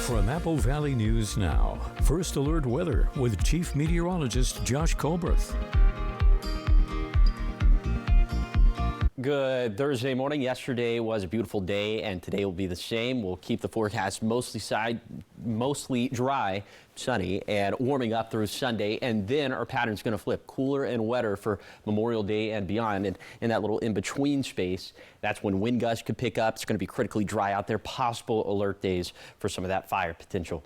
From Apple Valley News Now, First Alert Weather with Chief Meteorologist Josh Colberth. Good Thursday morning. Yesterday was a beautiful day, and today will be the same. We'll keep the forecast mostly dry, sunny, and warming up through Sunday, and then our pattern's going to flip cooler and wetter for Memorial Day and beyond. And in that little in-between space, that's when wind gusts could pick up. It's going to be critically dry out there. Possible alert days for some of that fire potential.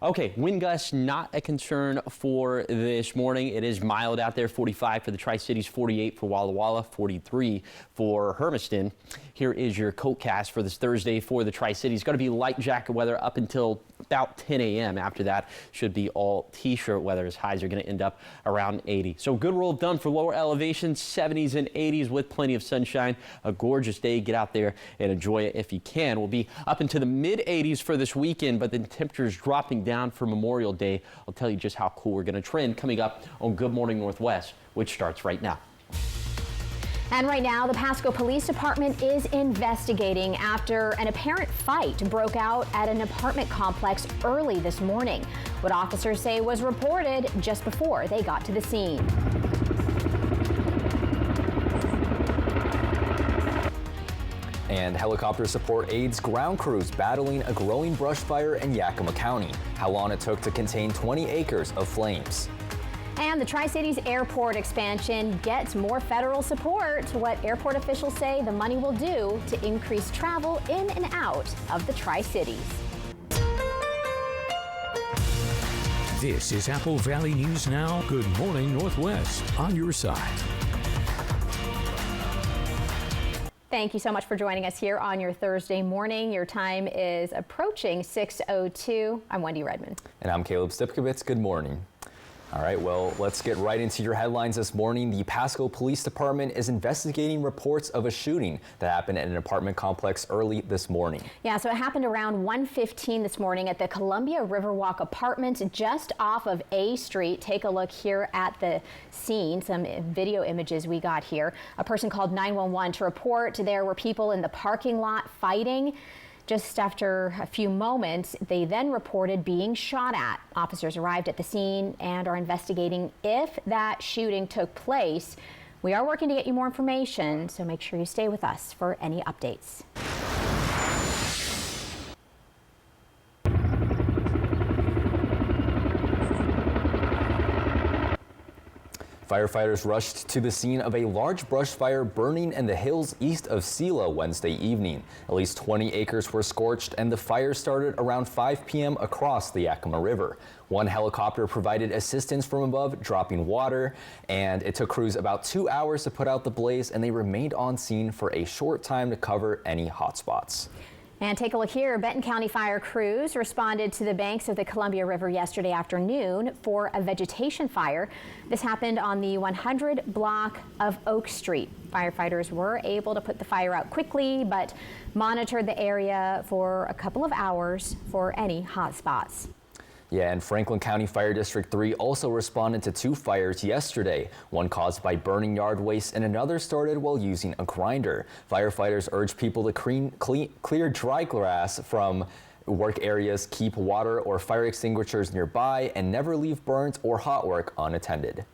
Okay, wind gusts not a concern for this morning. It is mild out there. 45 for the Tri-Cities, 48 for Walla Walla, 43 for Hermiston. Here is your coat cast for this Thursday for the Tri-Cities. Going to be light jacket weather up until about 10 a.m. After that, should be all t-shirt weather as highs are going to end up around 80. So good rule of thumb for lower elevations, 70s and 80s with plenty of sunshine. A gorgeous day. Get out there and enjoy it if you can. We'll be up into the mid 80s for this weekend, but then temperatures dropping down for Memorial Day. I'll tell you just how cool we're going to trend coming up on Good Morning Northwest, which starts right now. And right now, the Pasco Police Department is investigating after an apparent fight broke out at an apartment complex early this morning. What officers say was reported just before they got to the scene. And helicopter support aids ground crews battling a growing brush fire in Yakima County. How long it took to contain 20 acres of flames. And the Tri-Cities airport expansion gets more federal support. What airport officials say the money will do to increase travel in and out of the Tri-Cities. This is Apple Valley News Now. Good Morning Northwest on your side. Thank you so much for joining us here on your Thursday morning. Your time is approaching 6:02. I'm Wendy Redmond. And I'm Caleb Stipkovitz. Good morning. All right, well, let's get right into your headlines this morning. The Pasco Police Department is investigating reports of a shooting that happened at an apartment complex early this morning. Yeah, so it happened around 1:15 this morning at the Columbia Riverwalk Apartments just off of A Street. Take a look here at the scene, some video images we got here. A person called 911 to report there were people in the parking lot fighting. Just after a few moments, they then reported being shot at. Officers arrived at the scene and are investigating if that shooting took place. We are working to get you more information, so make sure you stay with us for any updates. Firefighters rushed to the scene of a large brush fire burning in the hills east of Sela Wednesday evening. At least 20 acres were scorched, and the fire started around 5 p.m. across the Yakima River. One helicopter provided assistance from above, dropping water, and it took crews about 2 hours to put out the blaze, and they remained on scene for a short time to cover any hotspots. And take a look here. Benton County fire crews responded to the banks of the Columbia River yesterday afternoon for a vegetation fire. This happened on the 100 block of Oak Street. Firefighters were able to put the fire out quickly, but monitored the area for a couple of hours for any hot spots. Yeah, and Franklin County Fire District 3 also responded to 2 fires yesterday, one caused by burning yard waste and another started while using a grinder. Firefighters urged people to clear dry grass from work areas, keep water or fire extinguishers nearby, and never leave burns or hot work unattended.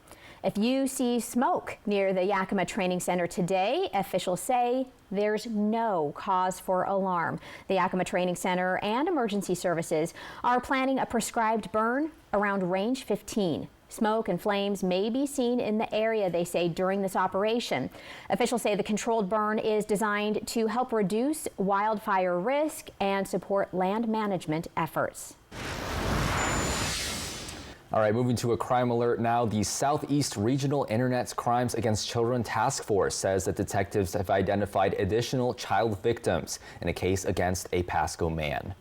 If you see smoke near the Yakima Training Center today, officials say there's no cause for alarm. The Yakima Training Center and emergency services are planning a prescribed burn around range 15. Smoke and flames may be seen in the area, they say, during this operation. Officials say the controlled burn is designed to help reduce wildfire risk and support land management efforts. All right, moving to a crime alert now. The Southeast Regional Internet Crimes Against Children Task Force says that detectives have identified additional child victims in a case against a Pasco man.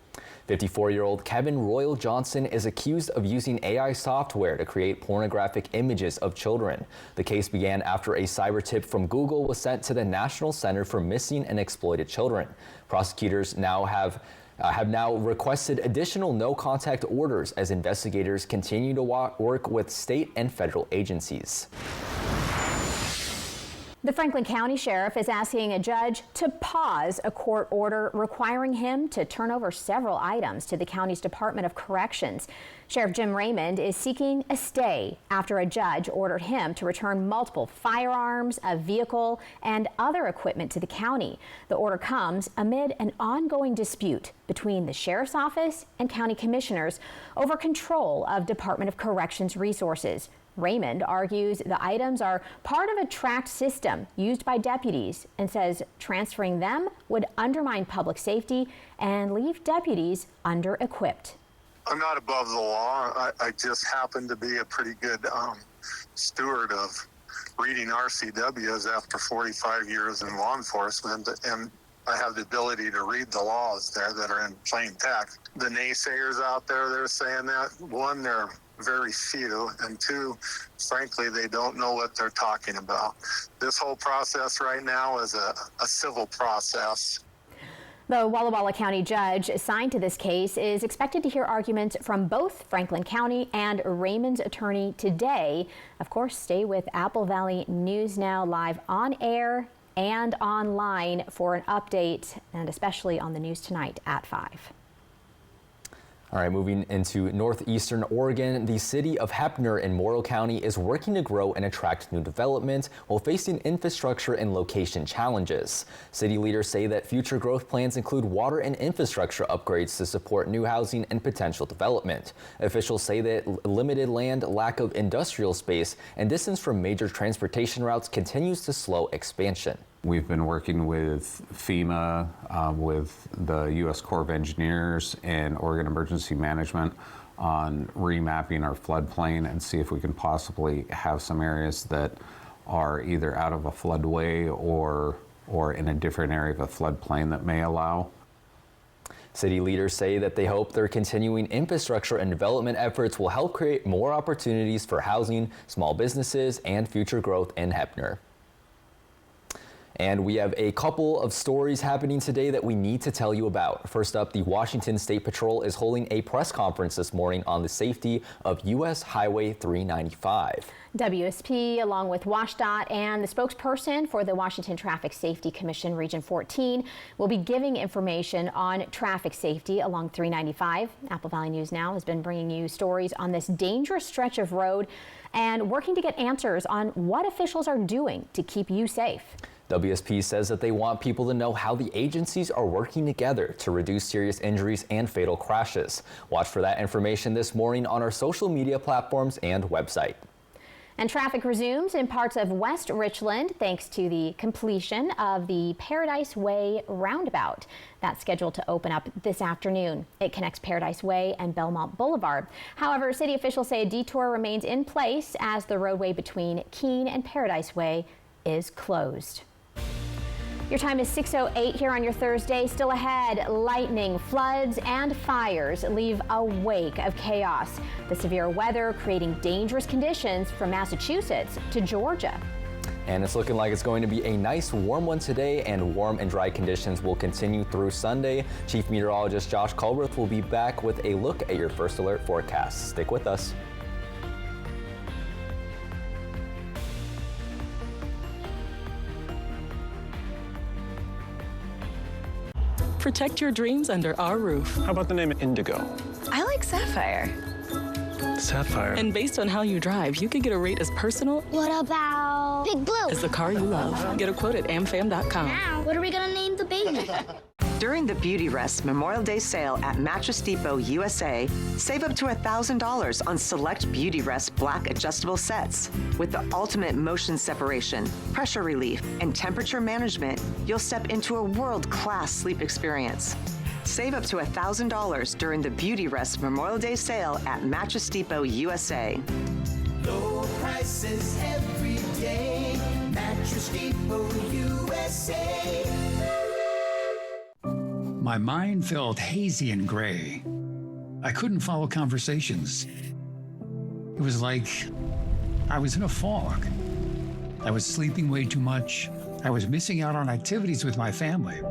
54-year-old Kevin Royal Johnson is accused of using AI software to create pornographic images of children. The case began after a cyber tip from Google was sent to the National Center for Missing and Exploited Children. Prosecutors have now requested additional no-contact orders as investigators continue to work with state and federal agencies. The Franklin County Sheriff is asking a judge to pause a court order requiring him to turn over several items to the county's Department of Corrections. Sheriff Jim Raymond is seeking a stay after a judge ordered him to return multiple firearms, a vehicle, and other equipment to the county. The order comes amid an ongoing dispute between the Sheriff's Office and county commissioners over control of Department of Corrections resources. Raymond argues the items are part of a tracked system used by deputies and says transferring them would undermine public safety and leave deputies under-equipped. I'm not above the law. I just happen to be a pretty good steward of reading RCWs after 45 years in law enforcement, and I have the ability to read the laws there that are in plain text. The naysayers out there, they're saying that, one, they're very few, and two, frankly, they don't know what they're talking about. This whole process right now is a civil process. The Walla Walla County judge assigned to this case is expected to hear arguments from both Franklin County and Raymond's attorney today. Of course, stay with Apple Valley News Now live on air and online for an update, and especially on the news tonight at 5. All right, moving into northeastern Oregon, the city of Heppner in Morrow County is working to grow and attract new development while facing infrastructure and location challenges. City leaders say that future growth plans include water and infrastructure upgrades to support new housing and potential development. Officials say that limited land, lack of industrial space, and distance from major transportation routes continues to slow expansion. We've been working with FEMA, with the U.S. Corps of Engineers and Oregon Emergency Management on remapping our floodplain and see if we can possibly have some areas that are either out of a floodway or in a different area of a floodplain that may allow. City leaders say that they hope their continuing infrastructure and development efforts will help create more opportunities for housing, small businesses, and future growth in Heppner. And we have a couple of stories happening today that we need to tell you about. First up, the Washington State Patrol is holding a press conference this morning on the safety of U.S. Highway 395. WSP, along with WashDOT and the spokesperson for the Washington Traffic Safety Commission Region 14, will be giving information on traffic safety along 395. Apple Valley News Now has been bringing you stories on this dangerous stretch of road and working to get answers on what officials are doing to keep you safe. WSP says that they want people to know how the agencies are working together to reduce serious injuries and fatal crashes. Watch for that information this morning on our social media platforms and website. And traffic resumes in parts of West Richland thanks to the completion of the Paradise Way roundabout. That's scheduled to open up this afternoon. It connects Paradise Way and Belmont Boulevard. However, city officials say a detour remains in place as the roadway between Keene and Paradise Way is closed. Your time is 6:08 here on your Thursday. Still ahead, lightning, floods, and fires leave a wake of chaos. The severe weather creating dangerous conditions from Massachusetts to Georgia. And it's looking like it's going to be a nice warm one today, and warm and dry conditions will continue through Sunday. Chief Meteorologist Josh Culberth will be back with a look at your first alert forecast. Stick with us. Protect your dreams under our roof. How about the name Indigo? I like Sapphire. Sapphire. And based on how you drive, you could get a rate as personal What about Big Blue? as the car you love. Get a quote at amfam.com. Now, what are we gonna name the baby? During the Beauty Rest Memorial Day sale at Mattress Depot USA, save up to $1,000 on select Beauty Rest black adjustable sets. With the ultimate motion separation, pressure relief, and temperature management, you'll step into a world-class sleep experience. Save up to $1,000 during the Beauty Rest Memorial Day sale at Mattress Depot USA. Low prices every day. Mattress Depot USA. My mind felt hazy and gray. I couldn't follow conversations. It was like I was in a fog. I was sleeping way too much. I was missing out on activities with my family.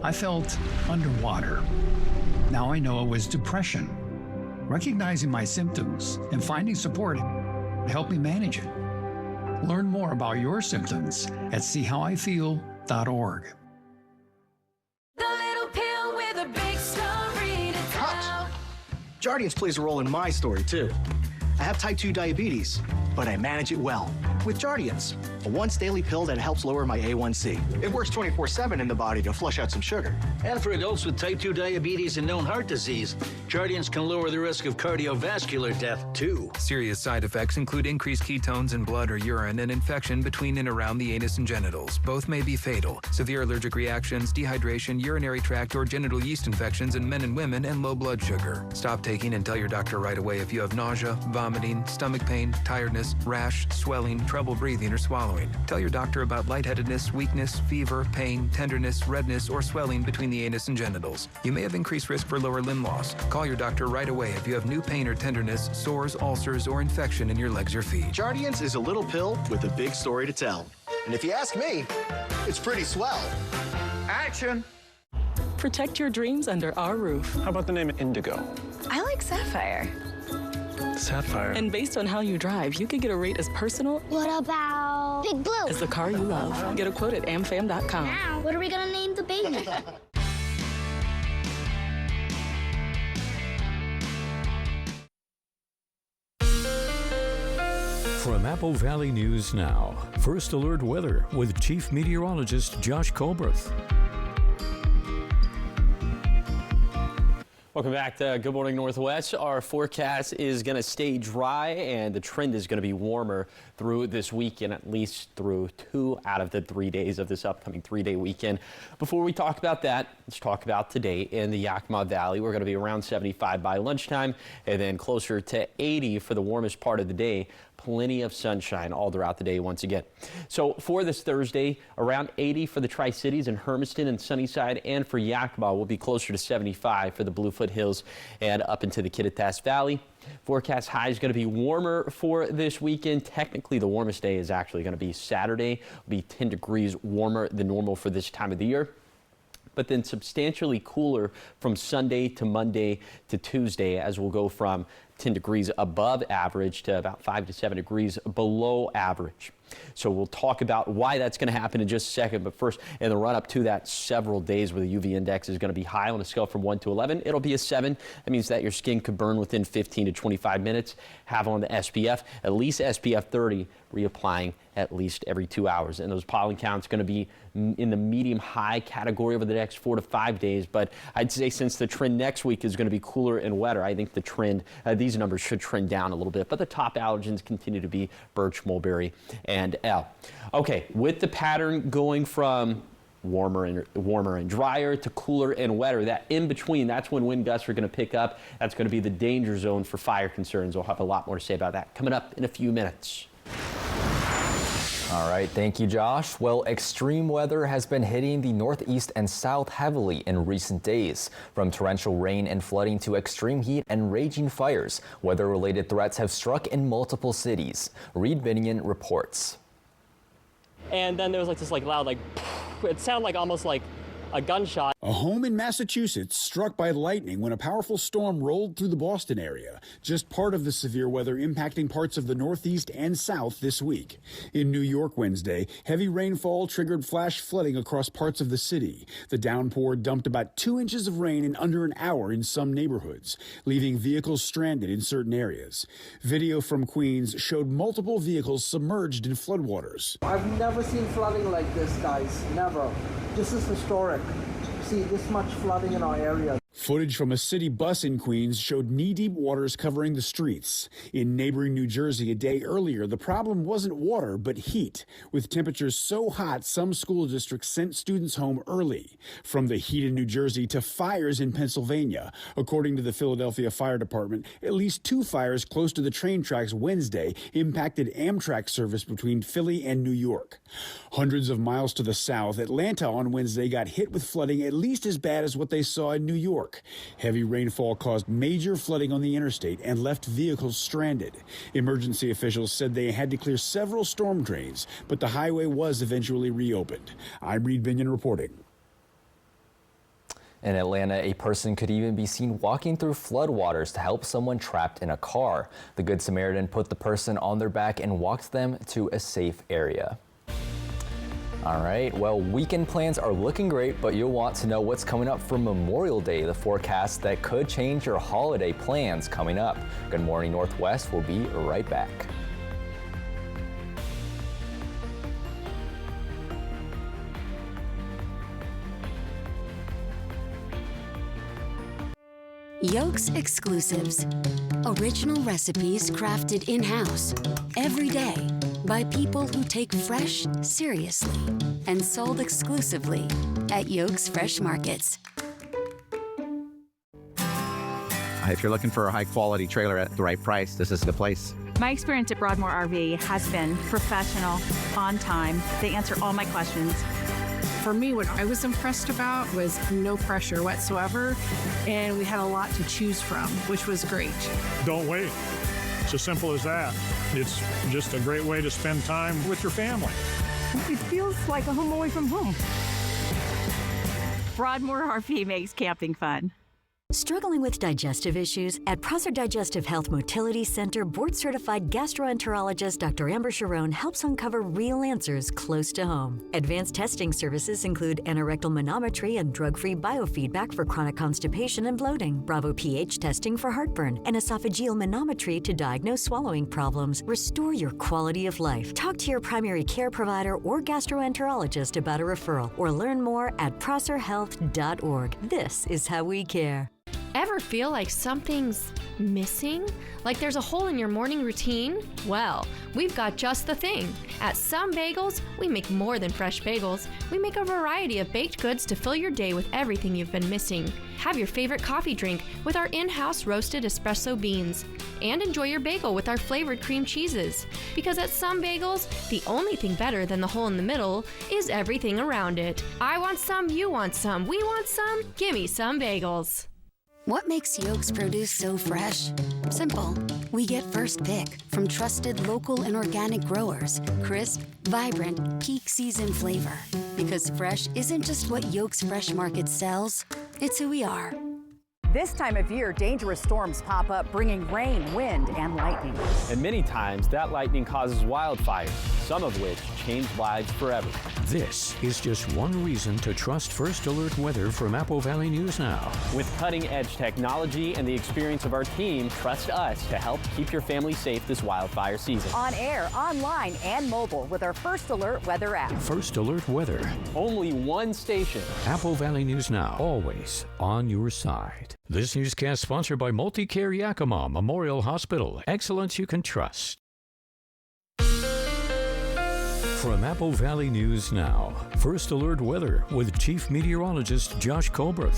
I felt underwater. Now I know it was depression. Recognizing my symptoms and finding support helped me manage it. Learn more about your symptoms at seehowifeel.org. The little pill with a big story to tell. Jardiance plays a role in my story, too. I have type 2 diabetes, but I manage it well with Jardiance, a once-daily pill that helps lower my A1C. It works 24/7 in the body to flush out some sugar. And for adults with type 2 diabetes and known heart disease, Jardiance can lower the risk of cardiovascular death, too. Serious side effects include increased ketones in blood or urine and infection between and around the anus and genitals. Both may be fatal. Severe allergic reactions, dehydration, urinary tract or genital yeast infections in men and women, and low blood sugar. Stop taking and tell your doctor right away if you have nausea, vomiting, stomach pain, tiredness, rash, swelling, trouble breathing or swallowing. Tell your doctor about lightheadedness, weakness, fever, pain, tenderness, redness, or swelling between the anus and genitals. You may have increased risk for lower limb loss. Call your doctor right away if you have new pain or tenderness, sores, ulcers, or infection in your legs or feet. Jardiance is a little pill with a big story to tell. And if you ask me, it's pretty swell. Action! Protect your dreams under our roof. How about the name Indigo? I like Sapphire. Sapphire. And based on how you drive, you could get a rate as personal What about Big Blue? as the car you love. Get a quote at amfam.com. Now, what are we gonna name the baby? From Apple Valley News Now, First Alert Weather with Chief Meteorologist Josh Colberth. Welcome back to Good Morning Northwest. Our forecast is going to stay dry and the trend is going to be warmer through this weekend, at least through 2 out of the 3 days of this upcoming 3-day weekend. Before we talk about that, let's talk about today in the Yakima Valley. We're going to be around 75 by lunchtime and then closer to 80 for the warmest part of the day. Plenty of sunshine all throughout the day once again. So for this Thursday, around 80 for the Tri-Cities and Hermiston and Sunnyside, and for Yakima will be closer to 75 for the Bluefoot Hills and up into the Kittitas Valley. Forecast high is going to be warmer for this weekend. Technically, the warmest day is actually going to be Saturday. It'll be 10 degrees warmer than normal for this time of the year, but then substantially cooler from Sunday to Monday to Tuesday, as we'll go from 10 degrees above average to about 5 to 7 degrees below average. So we'll talk about why that's going to happen in just a second. But first, in the run up to that, several days where the UV index is going to be high on a scale from 1 to 11. It'll be a 7. That means that your skin could burn within 15 to 25 minutes. Have on the SPF, at least SPF 30, reapplying at least every 2 hours. And those pollen counts going to be in the medium high category over the next 4 to 5 days. But I'd say since the trend next week is going to be cooler and wetter, I think the trend, these numbers should trend down a little bit. But the top allergens continue to be birch, mulberry, and L. Okay, with the pattern going from warmer and drier to cooler and wetter, that in between, that's when wind gusts are going to pick up. That's going to be the danger zone for fire concerns. We'll have a lot more to say about that coming up in a few minutes. All right, thank you, Josh. Well, extreme weather has been hitting the Northeast and South heavily in recent days. From torrential rain and flooding to extreme heat and raging fires, weather-related threats have struck in multiple cities. Reed Binion reports. And then there was this loud, it sounded like almost like a gunshot. A home in Massachusetts struck by lightning when a powerful storm rolled through the Boston area, just part of the severe weather impacting parts of the Northeast and South this week. In New York Wednesday, heavy rainfall triggered flash flooding across parts of the city. The downpour dumped about 2 inches of rain in under an hour in some neighborhoods, leaving vehicles stranded in certain areas. Video from Queens showed multiple vehicles submerged in floodwaters. I've never seen flooding like this, guys. Never. This is historic. See this much flooding in our area. Footage from a city bus in Queens showed knee-deep waters covering the streets. In neighboring New Jersey a day earlier, the problem wasn't water, but heat. With temperatures so hot, some school districts sent students home early. From the heat in New Jersey to fires in Pennsylvania. According to the Philadelphia Fire Department, at least 2 fires close to the train tracks Wednesday impacted Amtrak service between Philly and New York. Hundreds of miles to the south, Atlanta on Wednesday got hit with flooding at least as bad as what they saw in New York. Heavy rainfall caused major flooding on the interstate and left vehicles stranded. Emergency officials said they had to clear several storm drains, but the highway was eventually reopened. I'm Reed Binion reporting. In Atlanta, a person could even be seen walking through floodwaters to help someone trapped in a car. The Good Samaritan put the person on their back and walked them to a safe area. All right, well, weekend plans are looking great, but you'll want to know what's coming up for Memorial Day, the forecast that could change your holiday plans coming up. Good Morning Northwest will be right back. Yolks Exclusives. Original recipes crafted in-house every day by people who take fresh seriously and sold exclusively at Yolks Fresh Markets. If you're looking for a high-quality trailer at the right price, this is the place. My experience at Broadmoor RV has been professional, on time. They answer all my questions. For me, what I was impressed about was no pressure whatsoever, and we had a lot to choose from, which was great. Don't wait. It's as simple as that. It's just a great way to spend time with your family. It feels like a home away from home. Broadmoor RV makes camping fun. Struggling with digestive issues? At Prosser Digestive Health Motility Center, board-certified gastroenterologist Dr. Amber Sharon helps uncover real answers close to home. Advanced testing services include anorectal manometry and drug-free biofeedback for chronic constipation and bloating, Bravo pH testing for heartburn, and esophageal manometry to diagnose swallowing problems. Restore your quality of life. Talk to your primary care provider or gastroenterologist about a referral, or learn more at prosserhealth.org. This is how we care. Ever feel like something's missing? Like there's a hole in your morning routine? Well, we've got just the thing. At Some Bagels, we make more than fresh bagels. We make a variety of baked goods to fill your day with everything you've been missing. Have your favorite coffee drink with our in-house roasted espresso beans. And enjoy your bagel with our flavored cream cheeses. Because at Some Bagels, the only thing better than the hole in the middle is everything around it. I want some, you want some, we want some. Gimme Some Bagels. What makes Yolks produce so fresh? Simple. We get first pick from trusted local and organic growers. Crisp, vibrant, peak season flavor. Because fresh isn't just what Yolks Fresh Market sells, it's who we are. This time of year, dangerous storms pop up, bringing rain, wind, and lightning. And many times, that lightning causes wildfires, some of which change lives forever. This is just one reason to trust First Alert Weather from Apple Valley News Now. With cutting-edge technology and the experience of our team, trust us to help keep your family safe this wildfire season. On air, online, and mobile with our First Alert Weather app. First Alert Weather. Only one station. Apple Valley News Now, always on your side. This newscast sponsored by Multicare Yakima Memorial Hospital. Excellence you can trust. From Apple Valley News Now, First Alert Weather with Chief Meteorologist Josh Colbert.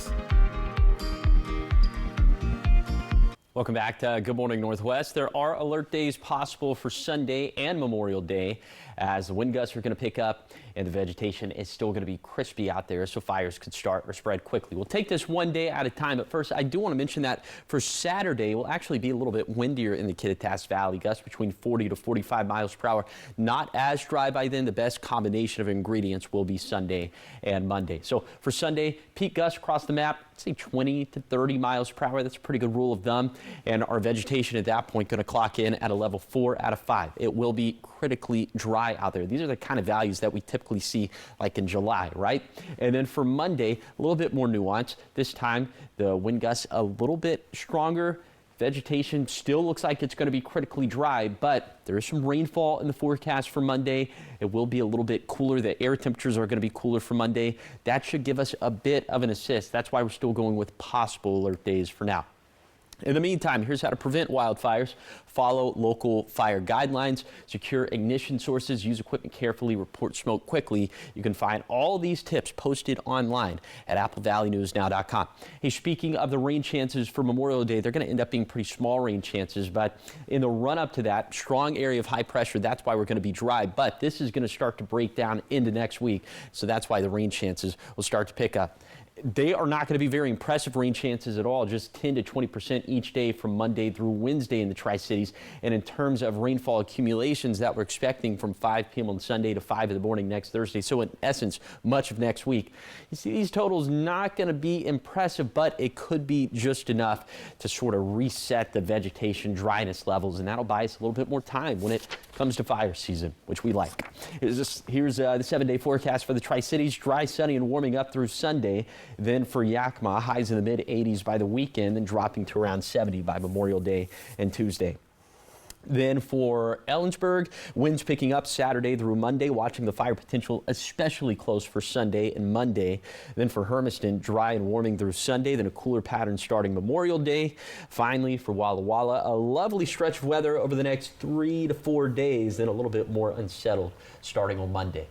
Welcome back to Good Morning Northwest. There are alert days possible for Sunday and Memorial Day as the wind gusts are going to pick up and the vegetation is still going to be crispy out there, so fires could start or spread quickly. We'll take this one day at a time, but first I do want to mention that for Saturday it will actually be a little bit windier in the Kittitas Valley, gusts between 40 to 45 miles per hour. Not as dry by then. The best combination of ingredients will be Sunday and Monday. So for Sunday, peak gusts across the map, say 20 to 30 miles per hour. That's a pretty good rule of thumb. And our vegetation at that point going to clock in at a level 4 out of 5. It will be critically dry out there. These are the kind of values that we typically see like in July, right? And then for Monday, a little bit more nuance. This time, the wind gusts a little bit stronger. Vegetation still looks like it's going to be critically dry, but there is some rainfall in the forecast for Monday. It will be a little bit cooler. The air temperatures are going to be cooler for Monday. That should give us a bit of an assist. That's why we're still going with possible alert days for now. In the meantime, here's how to prevent wildfires. Follow local fire guidelines, secure ignition sources, use equipment carefully, report smoke quickly. You can find all these tips posted online at applevalleynewsnow.com. Hey, speaking of the rain chances for Memorial Day, they're going to end up being pretty small rain chances, but in the run up to that, strong area of high pressure, that's why we're going to be dry, but this is going to start to break down into next week, so that's why the rain chances will start to pick up. they are not going to be very impressive rain chances at all, just 10 to 20% each day from Monday through Wednesday in the Tri-Cities. And in terms of rainfall accumulations that we're expecting from 5 p.m. on Sunday to 5 in the morning next Thursday, so in essence, much of next week. You see, these totals not going to be impressive, but it could be just enough to sort of reset the vegetation dryness levels, and that'll buy us a little bit more time when it comes to fire season, which we like. Here's the 7-day forecast for the Tri-Cities. Dry, sunny, and warming up through Sunday. Then for Yakima, highs in the mid-80s by the weekend, then dropping to around 70 by Memorial Day and Tuesday. Then for Ellensburg, winds picking up Saturday through Monday, watching the fire potential especially close for Sunday and Monday. Then for Hermiston, dry and warming through Sunday, then a cooler pattern starting Memorial Day. Finally for Walla Walla, a lovely stretch of weather over the next 3 to 4 days, then a little bit more unsettled starting on Monday.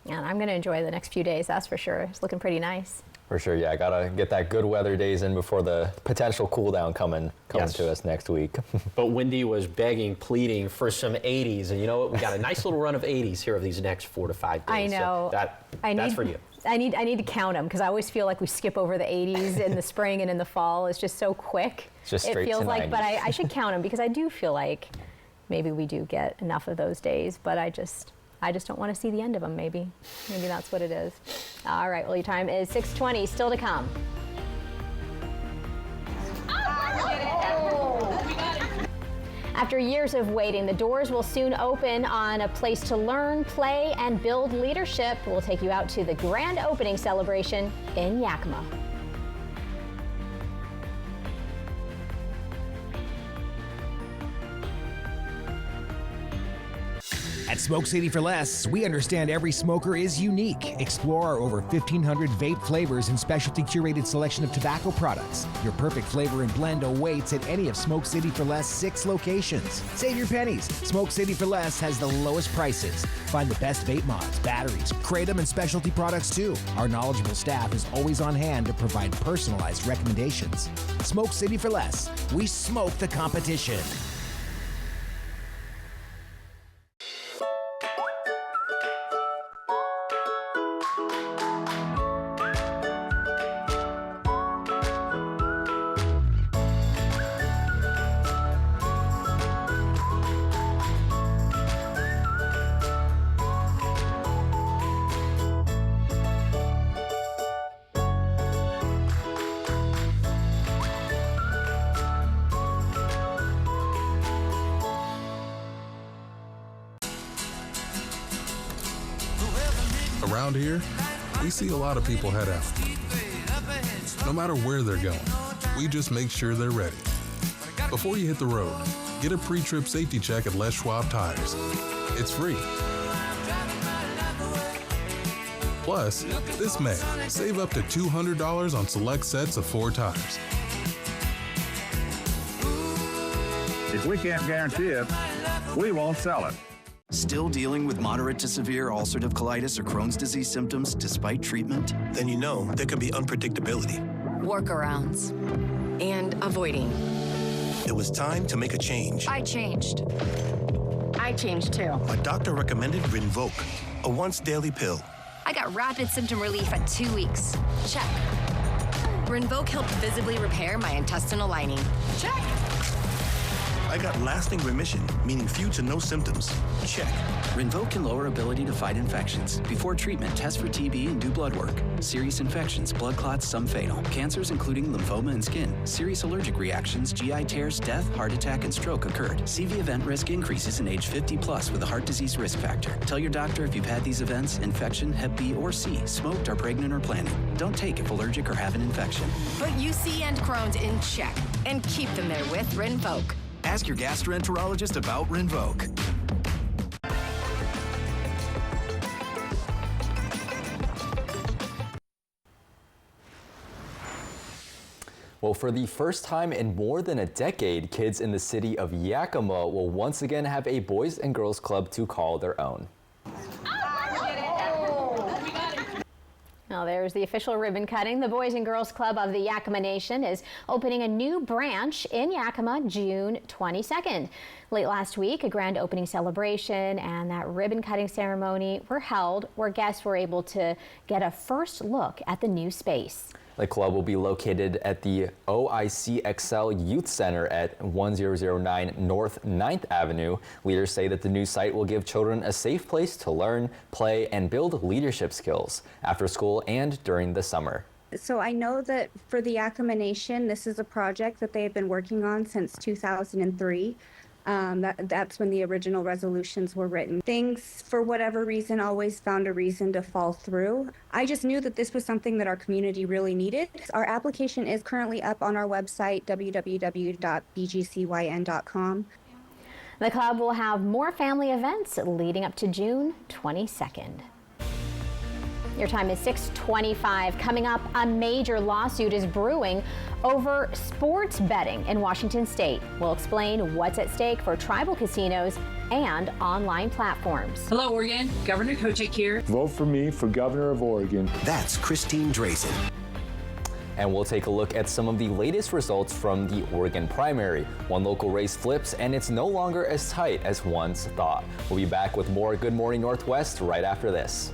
And I'm going to enjoy the next few days, that's for sure. It's looking pretty nice. For sure, yeah. Gotta get that good weather days in before the potential cool down coming Yes. to us next week. But Wendy was begging, pleading for some 80s, and you know what? We got a nice little run of 80s here of these next 4 to 5 days. I know. So that's for you. I need to count them because I always feel like we skip over the 80s in the spring and in the fall. It's just so quick. Just it straight feels to like, 90s. but I should count them because I do feel like maybe we do get enough of those days, but I just don't want to see the end of them, maybe. Maybe that's what it is. All right, well, your time is 6:20, still to come. After years of waiting, the doors will soon open on a place to learn, play, and build leadership. We'll take you out to the grand opening celebration in Yakima. At Smoke City for Less, we understand every smoker is unique. Explore our over 1,500 vape flavors and specialty curated selection of tobacco products. Your perfect flavor and blend awaits at any of Smoke City for Less 6 locations. Save your pennies. Smoke City for Less has the lowest prices. Find the best vape mods, batteries, kratom, and specialty products too. Our knowledgeable staff is always on hand to provide personalized recommendations. Smoke City for Less. We smoke the competition. Around here, we see a lot of people head out. No matter where they're going, we just make sure they're ready. Before you hit the road, get a pre-trip safety check at Les Schwab Tires. It's free. Plus, this May, save up to $200 on select sets of 4 tires. If we can't guarantee it, we won't sell it. Still dealing with moderate to severe ulcerative colitis or Crohn's disease symptoms despite treatment? Then you know there can be unpredictability. Workarounds. And avoiding. It was time to make a change. I changed. I changed too. My doctor recommended Rinvoq, a once-daily pill. I got rapid symptom relief at 2 weeks. Check. Rinvoq helped visibly repair my intestinal lining. Check. I got lasting remission, meaning few to no symptoms. Check. Rinvoq can lower ability to fight infections. Before treatment, test for TB and do blood work. Serious infections, blood clots, some fatal. Cancers including lymphoma and skin. Serious allergic reactions, GI tears, death, heart attack, and stroke occurred. CV event risk increases in age 50 plus with a heart disease risk factor. Tell your doctor if you've had these events, infection, Hep B or C, smoked, are pregnant, or planning. Don't take if allergic or have an infection. Put UC and Crohn's in check and keep them there with Rinvoq. Ask your gastroenterologist about Rinvoq. Well, for the first time in more than a decade, kids in the city of Yakima will once again have a Boys and Girls Club to call their own. Now there's the official ribbon cutting. The Boys and Girls Club of the Yakima Nation is opening a new branch in Yakima June 22nd. Late last week, a grand opening celebration and that ribbon cutting ceremony were held where guests were able to get a first look at the new space. The club will be located at the OICXL Youth Center at 1009 North 9th Avenue. Leaders say that the new site will give children a safe place to learn, play, and build leadership skills after school and during the summer. So I know that for the Yakima Nation, this is a project that they have been working on since 2003. That's when the original resolutions were written. Things, for whatever reason, always found a reason to fall through. I just knew that this was something that our community really needed. Our application is currently up on our website, www.bgcyn.com. The club will have more family events leading up to June 22nd. Your time is 6:25. Coming up, a major lawsuit is brewing over sports betting in Washington state. We'll explain what's at stake for tribal casinos and online platforms. Hello, Oregon. Governor Kotek here. Vote for me for governor of Oregon. That's Christine Drazen. And we'll take a look at some of the latest results from the Oregon primary. One local race flips, and it's no longer as tight as once thought. We'll be back with more Good Morning Northwest right after this.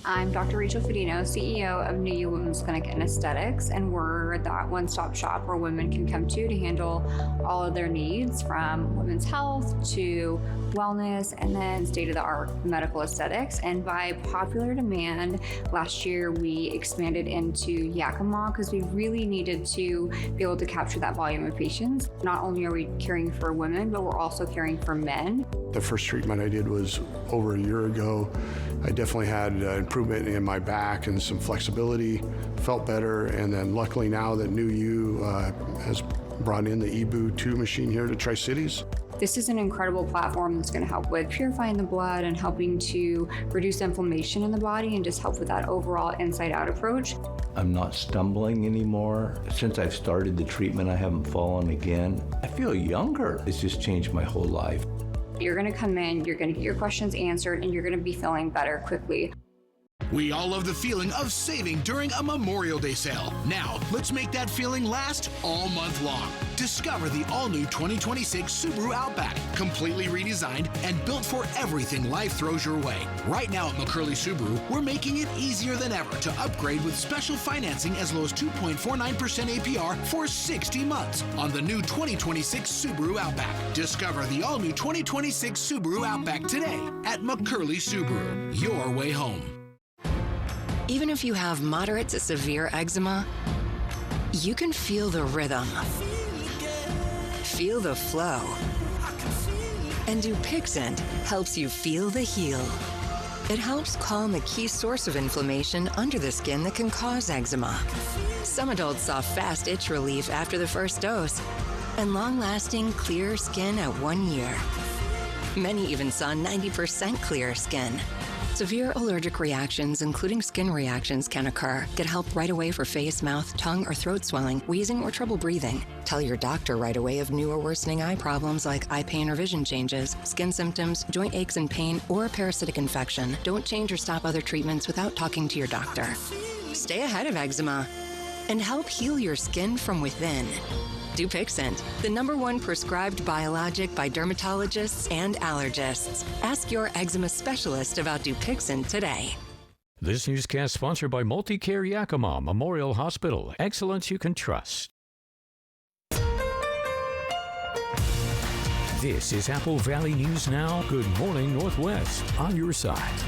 I'm Dr. Rachel Fedino, CEO of New You Women's Clinic and Aesthetics, and we're that one-stop shop where women can come to handle all of their needs, from women's health to wellness and then state-of-the-art medical aesthetics. And by popular demand, last year we expanded into Yakima because we really needed to be able to capture that volume of patients. Not only are we caring for women, but we're also caring for men. The first treatment I did was over a year ago. I definitely had improvement in my back and some flexibility, felt better, and then luckily now that New You has brought in the EBOO 2 machine here to Tri-Cities. This is an incredible platform that's going to help with purifying the blood and helping to reduce inflammation in the body and just help with that overall inside-out approach. I'm not stumbling anymore. Since I've started the treatment, I haven't fallen again. I feel younger. It's just changed my whole life. You're going to come in, you're going to get your questions answered, and you're going to be feeling better quickly. We all love the feeling of saving during a Memorial Day sale. Now, let's make that feeling last all month long. Discover the all-new 2026 Subaru Outback, completely redesigned and built for everything life throws your way. Right now at McCurley Subaru, we're making it easier than ever to upgrade with special financing as low as 2.49% APR for 60 months on the new 2026 Subaru Outback. Discover the all-new 2026 Subaru Outback today at McCurley Subaru, your way home. Even if you have moderate to severe eczema, you can feel the rhythm, feel the flow. And Dupixent helps you feel the heal. It helps calm the key source of inflammation under the skin that can cause eczema. Some adults saw fast itch relief after the first dose and long-lasting clear skin at 1 year. Many even saw 90% clear skin. Severe allergic reactions, including skin reactions, can occur. Get help right away for face, mouth, tongue, or throat swelling, wheezing, or trouble breathing. Tell your doctor right away of new or worsening eye problems like eye pain or vision changes, skin symptoms, joint aches and pain, or a parasitic infection. Don't change or stop other treatments without talking to your doctor. Stay ahead of eczema and help heal your skin from within. Dupixent, the #1 prescribed biologic by dermatologists and allergists. Ask your eczema specialist about Dupixent today. This newscast sponsored by Multicare Yakima Memorial Hospital. Excellence you can trust. This is Apple Valley News Now. Good morning, Northwest. On your side.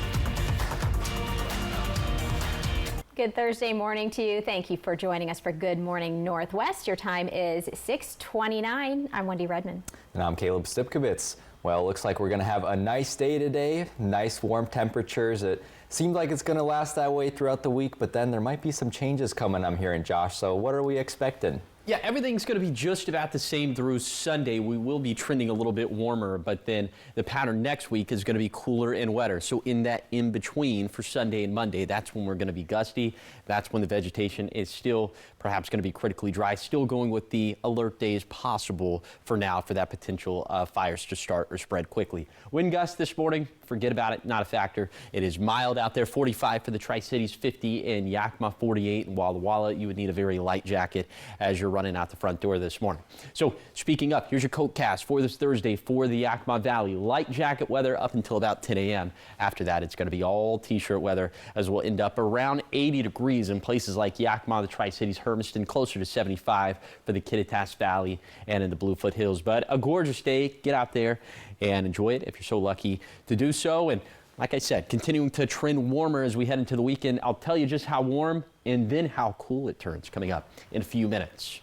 Good Thursday morning to you. Thank you for joining us for Good Morning Northwest. Your time is 6:29. I'm Wendy Redman. And I'm Caleb Stipkovitz. Well, it looks like we're going to have a nice day today, nice warm temperatures. It seems like it's going to last that way throughout the week, but then there might be some changes coming, I'm hearing, Josh. So what are we expecting? Yeah, everything's going to be just about the same through Sunday. We will be trending a little bit warmer, but then the pattern next week is going to be cooler and wetter. So in that in-between for Sunday and Monday, that's when we're going to be gusty. That's when the vegetation is still perhaps going to be critically dry. Still going with the alert days possible for now for that potential fires to start or spread quickly. Wind gusts this morning, forget about it, not a factor. It is mild out there, 45 for the Tri-Cities, 50 in Yakima, 48 in Walla Walla. You would need a very light jacket as you're running out the front door this morning. So speaking up, here's your coat cast for this Thursday for the Yakima Valley. Light jacket weather up until about 10 a.m. After that, it's going to be all t-shirt weather as we'll end up around 80 degrees in places like Yakima, the Tri-Cities, Hermiston, closer to 75 for the Kittitas Valley and in the Bluefoot Hills. But a gorgeous day. Get out there and enjoy it if you're so lucky to do so. And like I said, continuing to trend warmer as we head into the weekend. I'll tell you just how warm and then how cool it turns coming up in a few minutes.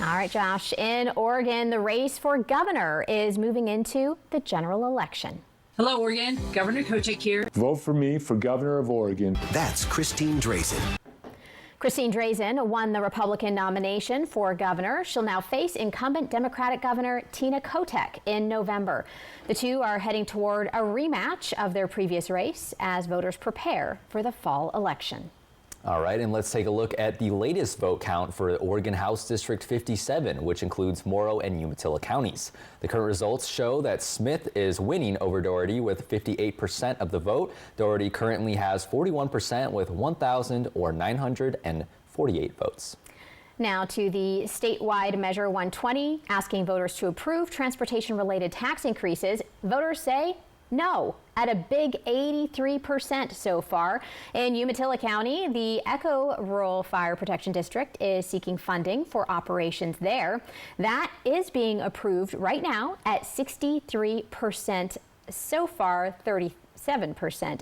All right, Josh. In Oregon, the race for governor is moving into the general election. Hello, Oregon. Governor Kochek here. Vote for me for governor of Oregon. That's Christine Drazan. Christine Drazan won the Republican nomination for governor. She'll now face incumbent Democratic Governor Tina Kotek in November. The two are heading toward a rematch of their previous race as voters prepare for the fall election. All right, and let's take a look at the latest vote count for Oregon House District 57, which includes Morrow and Umatilla counties. The current results show that Smith is winning over Doherty with 58% of the vote. Doherty currently has 41% with 1,948 votes. Now to the statewide Measure 120, asking voters to approve transportation-related tax increases. Voters say no, at a big 83% so far. In Umatilla County, the Echo Rural Fire Protection District is seeking funding for operations there. That is being approved right now at 63% so far, 37%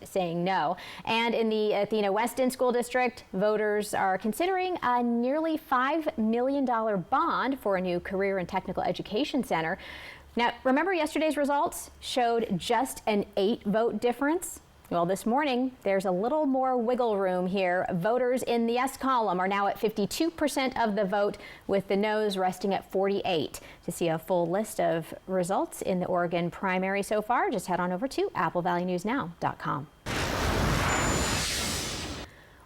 saying no. And in the Athena Weston School District, voters are considering a nearly $5 million bond for a new career and technical education center. Now, remember yesterday's results showed just an 8-vote difference? Well, this morning, there's a little more wiggle room here. Voters in the yes column are now at 52% of the vote, with the no's resting at 48%. To see a full list of results in the Oregon primary so far, just head on over to applevalleynewsnow.com.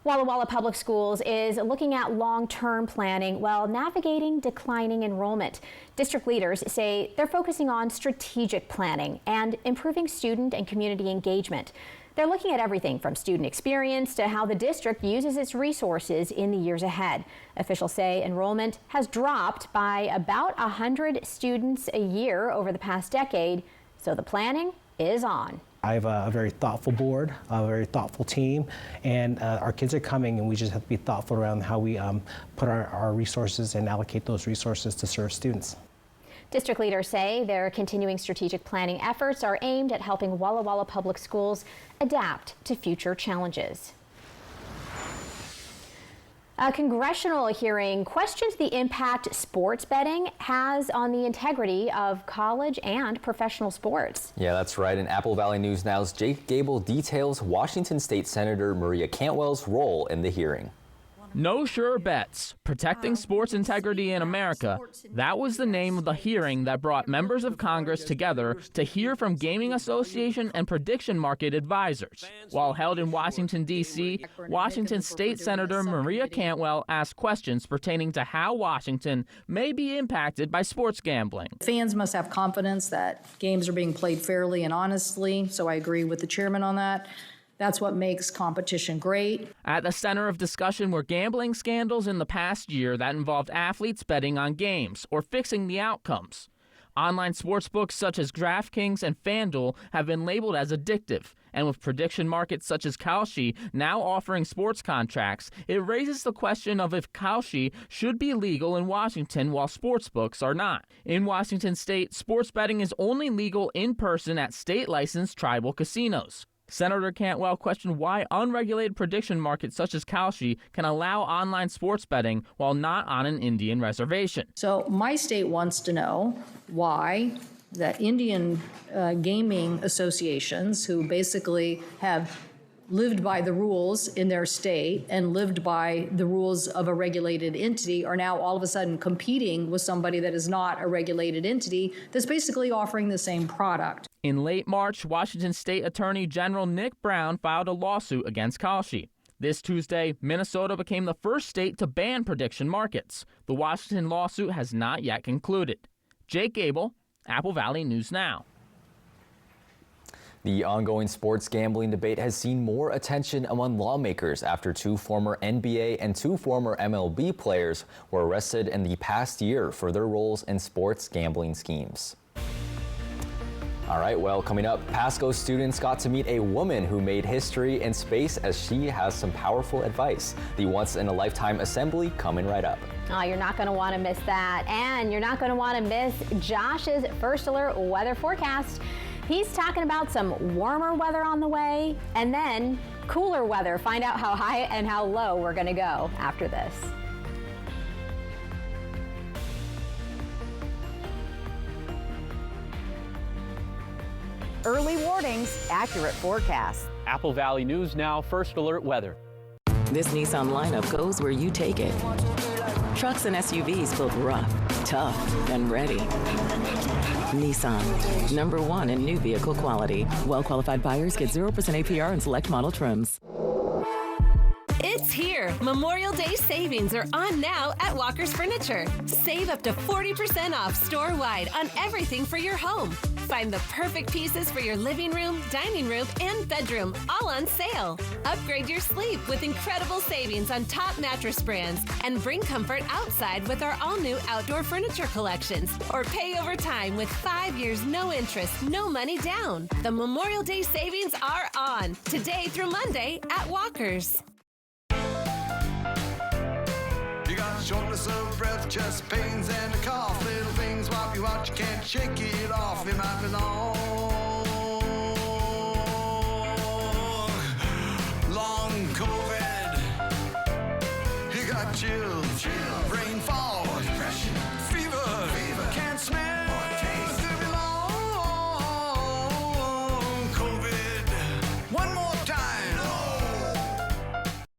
Walla Walla Public Schools is looking at long-term planning while navigating declining enrollment. District leaders say they're focusing on strategic planning and improving student and community engagement. They're looking at everything from student experience to how the district uses its resources in the years ahead. Officials say enrollment has dropped by about 100 students a year over the past decade, so the planning is on. I have a very thoughtful board, a very thoughtful team, and our kids are coming, and we just have to be thoughtful around how we put our resources and allocate those resources to serve students. District leaders say their continuing strategic planning efforts are aimed at helping Walla Walla Public Schools adapt to future challenges. A congressional hearing questions the impact sports betting has on the integrity of college and professional sports. Yeah, that's right. In Apple Valley News Now's Jake Gable details Washington State Senator Maria Cantwell's role in the hearing. No Sure Bets, Protecting Sports Integrity in America. That was the name of the hearing that brought members of Congress together to hear from Gaming Association and prediction market advisors. While held in Washington, D.C., Washington State Senator Maria Cantwell asked questions pertaining to how Washington may be impacted by sports gambling. Fans must have confidence that games are being played fairly and honestly, so I agree with the chairman on that. That's what makes competition great. At the center of discussion were gambling scandals in the past year that involved athletes betting on games or fixing the outcomes. Online sportsbooks such as DraftKings and FanDuel have been labeled as addictive, and with prediction markets such as Kalshi now offering sports contracts, it raises the question of if Kalshi should be legal in Washington while sportsbooks are not. In Washington state, sports betting is only legal in person at state-licensed tribal casinos. Senator Cantwell questioned why unregulated prediction markets such as Kalshi can allow online sports betting while not on an Indian reservation. So my state wants to know why the Indian gaming associations, who basically have lived by the rules in their state and lived by the rules of a regulated entity, are now all of a sudden competing with somebody that is not a regulated entity that's basically offering the same product. In late March, Washington State Attorney General Nick Brown filed a lawsuit against Kalshi. This Tuesday, Minnesota became the first state to ban prediction markets. The Washington lawsuit has not yet concluded. Jake Gable, Apple Valley News Now. The ongoing sports gambling debate has seen more attention among lawmakers after 2 former NBA and 2 former MLB players were arrested in the past year for their roles in sports gambling schemes. All right, well, coming up, Pasco students got to meet a woman who made history in space as she has some powerful advice. The once-in-a-lifetime assembly coming right up. Oh, you're not going to want to miss that. And you're not going to want to miss Josh's First Alert weather forecast. He's talking about some warmer weather on the way and then cooler weather. Find out how high and how low we're going to go after this. Early warnings, accurate forecasts. Apple Valley News Now, First Alert weather. This Nissan lineup goes where you take it. Trucks and SUVs built rough, tough, and ready. Nissan, #1 in new vehicle quality. Well-qualified buyers get 0% APR and select model trims. It's here. Memorial Day savings are on now at Walker's Furniture. Save up to 40% off store-wide on everything for your home. Find the perfect pieces for your living room, dining room, and bedroom, all on sale. Upgrade your sleep with incredible savings on top mattress brands and bring comfort outside with our all-new outdoor furniture collections. Or pay over time with 5 years, no interest, no money down. The Memorial Day savings are on today through Monday at Walker's. You got shortness of breath, chest pains, and a cough. Little things wipe you out, you can't shake it off. It might be long COVID. You got chills, brain fog, depression, fever, can't smell, taste. Could be long COVID. One more time.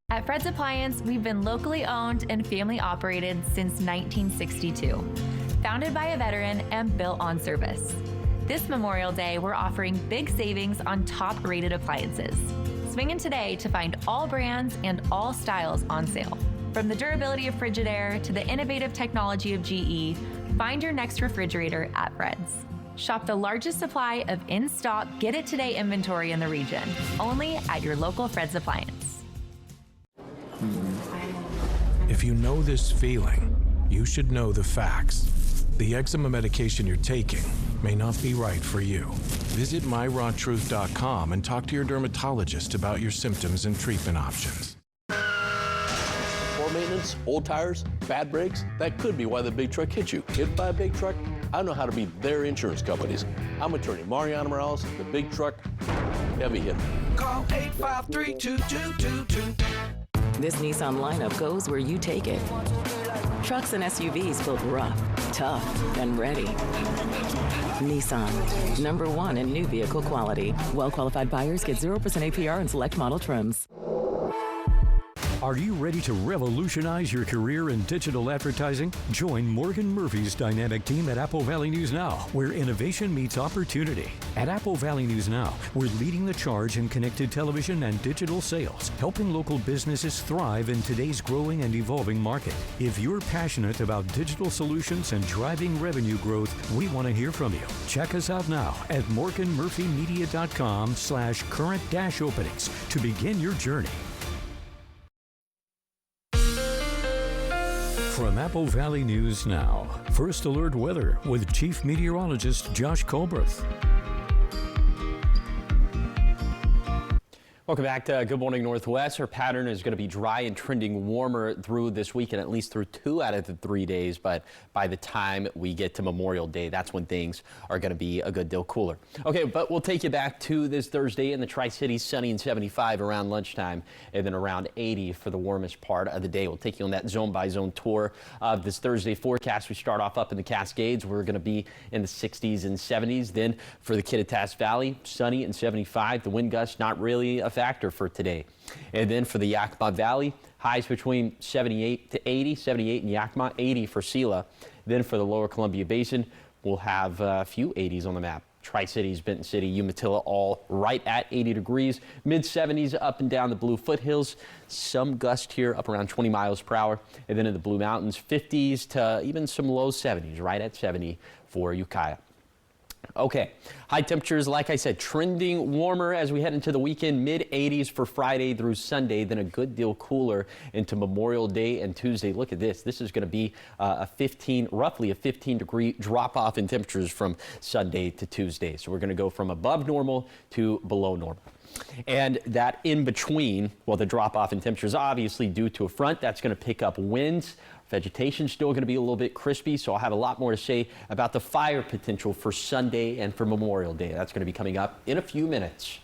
At Fred's Appliance, we've been locally owned and family operated since 1962. Founded by a veteran and built on service. This Memorial Day, we're offering big savings on top-rated appliances. Swing in today to find all brands and all styles on sale. From the durability of Frigidaire to the innovative technology of GE, find your next refrigerator at Fred's. Shop the largest supply of in-stock, get-it-today inventory in the region, only at your local Fred's Appliance. If you know this feeling, you should know the facts. The eczema medication you're taking may not be right for you. Visit myrawtruth.com and talk to your dermatologist about your symptoms and treatment options. Poor maintenance, old tires, bad brakes, that could be why the big truck hit you. Hit by a big truck? I know how to be their insurance companies. I'm attorney Mariana Morales, the big truck heavy hitter. Call 853-2222. This Nissan lineup goes where you take it. Trucks and SUVs built rough, tough, and ready. Nissan, #1 in new vehicle quality. Well-qualified buyers get 0% APR and select model trims. Are you ready to revolutionize your career in digital advertising? Join Morgan Murphy's dynamic team at Apple Valley News Now, where innovation meets opportunity. At Apple Valley News Now, we're leading the charge in connected television and digital sales, helping local businesses thrive in today's growing and evolving market. If you're passionate about digital solutions and driving revenue growth, we want to hear from you. Check us out now at morganmurphymedia.com/current-openings to begin your journey. From Apple Valley News Now, First Alert Weather with Chief Meteorologist Josh Colbreth. Welcome back to Good Morning Northwest. Our pattern is going to be dry and trending warmer through this weekend, at least through 2 out of the 3 days. But by the time we get to Memorial Day, that's when things are going to be a good deal cooler. Okay, but we'll take you back to this Thursday in the Tri-Cities, sunny and 75 around lunchtime, and then around 80 for the warmest part of the day. We'll take you on that zone-by-zone tour of this Thursday forecast. We start off up in the Cascades. We're going to be in the 60s and 70s. Then for the Kittitas Valley, sunny and 75. The wind gusts not really a factor for today. And then for the Yakima Valley, highs between 78 to 80, 78 in Yakima, 80 for Sela. Then for the lower Columbia Basin, we'll have a few 80s on the map. Tri-Cities, Benton City, Umatilla, all right at 80 degrees. Mid-70s up and down the Blue Foothills. Some gust here up around 20 miles per hour. And then in the Blue Mountains, 50s to even some low 70s, right at 70 for Ukiah. Okay, high temperatures, like I said, trending warmer as we head into the weekend, mid-80s for Friday through Sunday, then a good deal cooler into Memorial Day and Tuesday. Look at this. This is going to be roughly a 15-degree drop-off in temperatures from Sunday to Tuesday. So we're going to go from above normal to below normal. And that in between, well, the drop-off in temperatures obviously due to a front that's going to pick up winds. Vegetation still going to be a little bit crispy, so I'll have a lot more to say about the fire potential for Sunday and for Memorial Day. That's going to be coming up in a few minutes.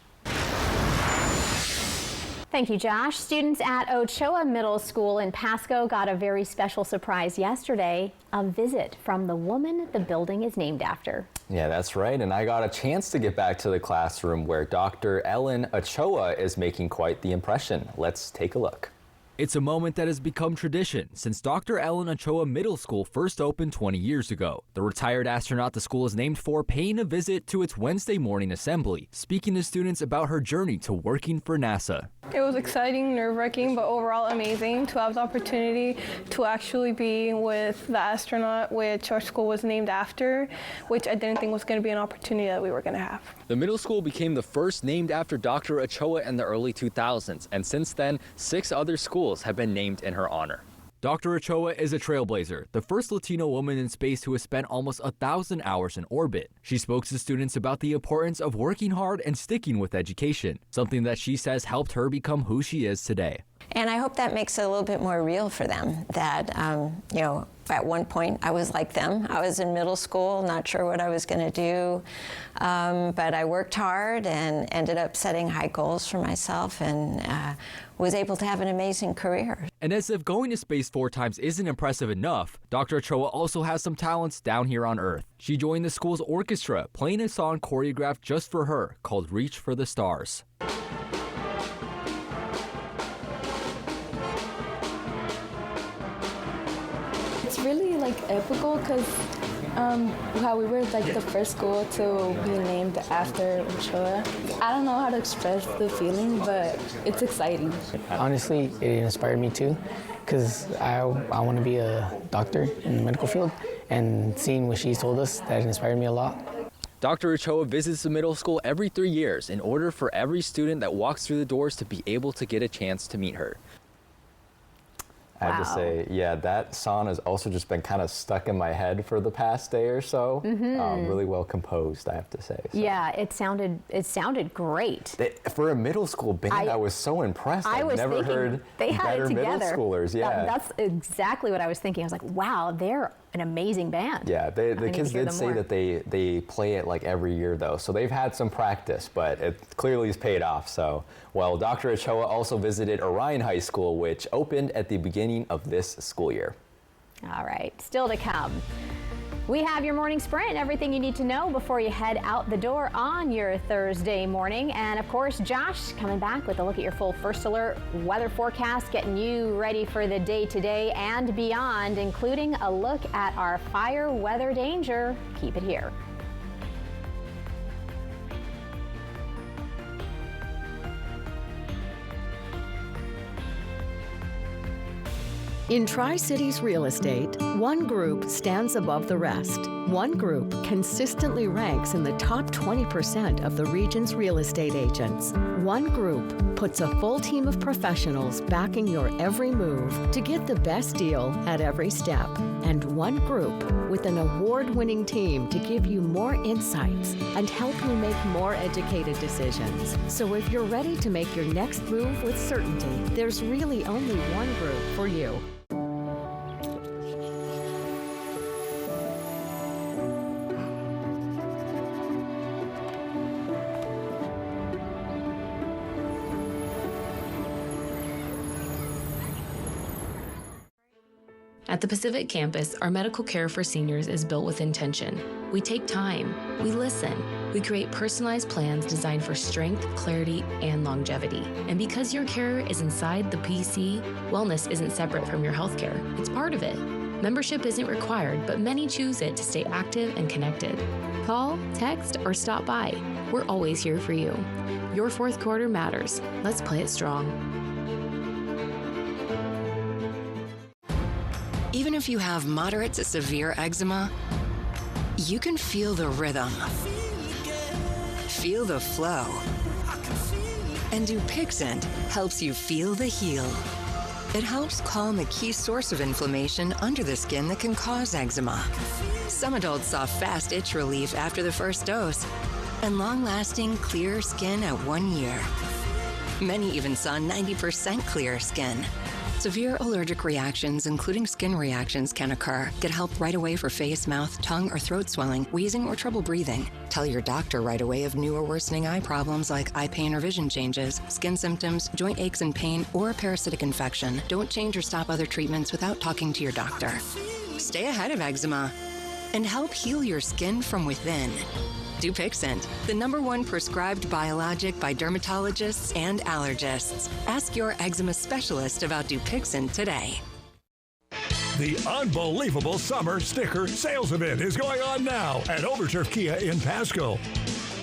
Thank you, Josh. Students at Ochoa Middle School in Pasco got a very special surprise yesterday, a visit from the woman the building is named after. Yeah, that's right. And I got a chance to get back to the classroom where Dr. Ellen Ochoa is making quite the impression. Let's take a look. It's a moment that has become tradition since Dr. Ellen Ochoa Middle School first opened 20 years ago. The retired astronaut the school is named for paying a visit to its Wednesday morning assembly, speaking to students about her journey to working for NASA. It was exciting, nerve-wracking, but overall amazing to have the opportunity to actually be with the astronaut which our school was named after, which I didn't think was going to be an opportunity that we were going to have. The middle school became the first named after Dr. Ochoa in the early 2000s, and since then, 6 other schools have been named in her honor. Dr. Ochoa is a trailblazer, the first Latino woman in space who has spent almost 1,000 hours in orbit. She spoke to students about the importance of working hard and sticking with education, something that she says helped her become who she is today. And I hope that makes it a little bit more real for them, that, you know, at one point I was like them. I was in middle school, not sure what I was going to do, but I worked hard and ended up setting high goals for myself and was able to have an amazing career. And as if going to space 4 times isn't impressive enough, Dr. Ochoa also has some talents down here on Earth. She joined the school's orchestra, playing a song choreographed just for her called Reach for the Stars. It's really epical because how we were the first school to be named after Ochoa. I don't know how to express the feeling, but it's exciting. Honestly, it inspired me too, because I want to be a doctor in the medical field, and seeing what she told us, that inspired me a lot. Dr. Ochoa visits the middle school every 3 years in order for every student that walks through the doors to be able to get a chance to meet her. I have to say, yeah, that song has also just been kind of stuck in my head for the past day or so. Really well composed, I have to say. So. Yeah, it sounded great. For a middle school band, I was so impressed. I've never heard they had better it together. Middle schoolers. Yeah, that's exactly what I was thinking. I was like, wow, they're an amazing band. Yeah, the kids did say that they play it every year though, so they've had some practice, but it clearly has paid off. So, well, Dr. Ochoa also visited Orion High School, which opened at the beginning of this school year. All right, still to come. We have your morning sprint, everything you need to know before you head out the door on your Thursday morning. And of course, Josh coming back with a look at your full First Alert weather forecast, getting you ready for the day today and beyond, including a look at our fire weather danger. Keep it here. In Tri-Cities Real Estate, one group stands above the rest. One Group consistently ranks in the top 20% of the region's real estate agents. One Group puts a full team of professionals backing your every move to get the best deal at every step. And One Group with an award-winning team to give you more insights and help you make more educated decisions. So if you're ready to make your next move with certainty, there's really only One Group for you. At the Pacific Campus, our medical care for seniors is built with intention. We take time, we listen, we create personalized plans designed for strength, clarity, and longevity. And because your care is inside the PC, wellness isn't separate from your healthcare. It's part of it. Membership isn't required, but many choose it to stay active and connected. Call, text, or stop by. We're always here for you. Your fourth quarter matters. Let's play it strong. Even if you have moderate to severe eczema, you can feel the rhythm, feel the flow. And Dupixent helps you feel the heal. It helps calm a key source of inflammation under the skin that can cause eczema. Some adults saw fast itch relief after the first dose and long-lasting clear skin at 1 year. Many even saw 90% clear skin. Severe allergic reactions, including skin reactions, can occur. Get help right away for face, mouth, tongue, or throat swelling, wheezing, or trouble breathing. Tell your doctor right away of new or worsening eye problems like eye pain or vision changes, skin symptoms, joint aches and pain, or a parasitic infection. Don't change or stop other treatments without talking to your doctor. Stay ahead of eczema and help heal your skin from within. Dupixent, the #1 prescribed biologic by dermatologists and allergists. Ask your eczema specialist about Dupixent today. The unbelievable summer sticker sales event is going on now at Overturf Kia in Pasco.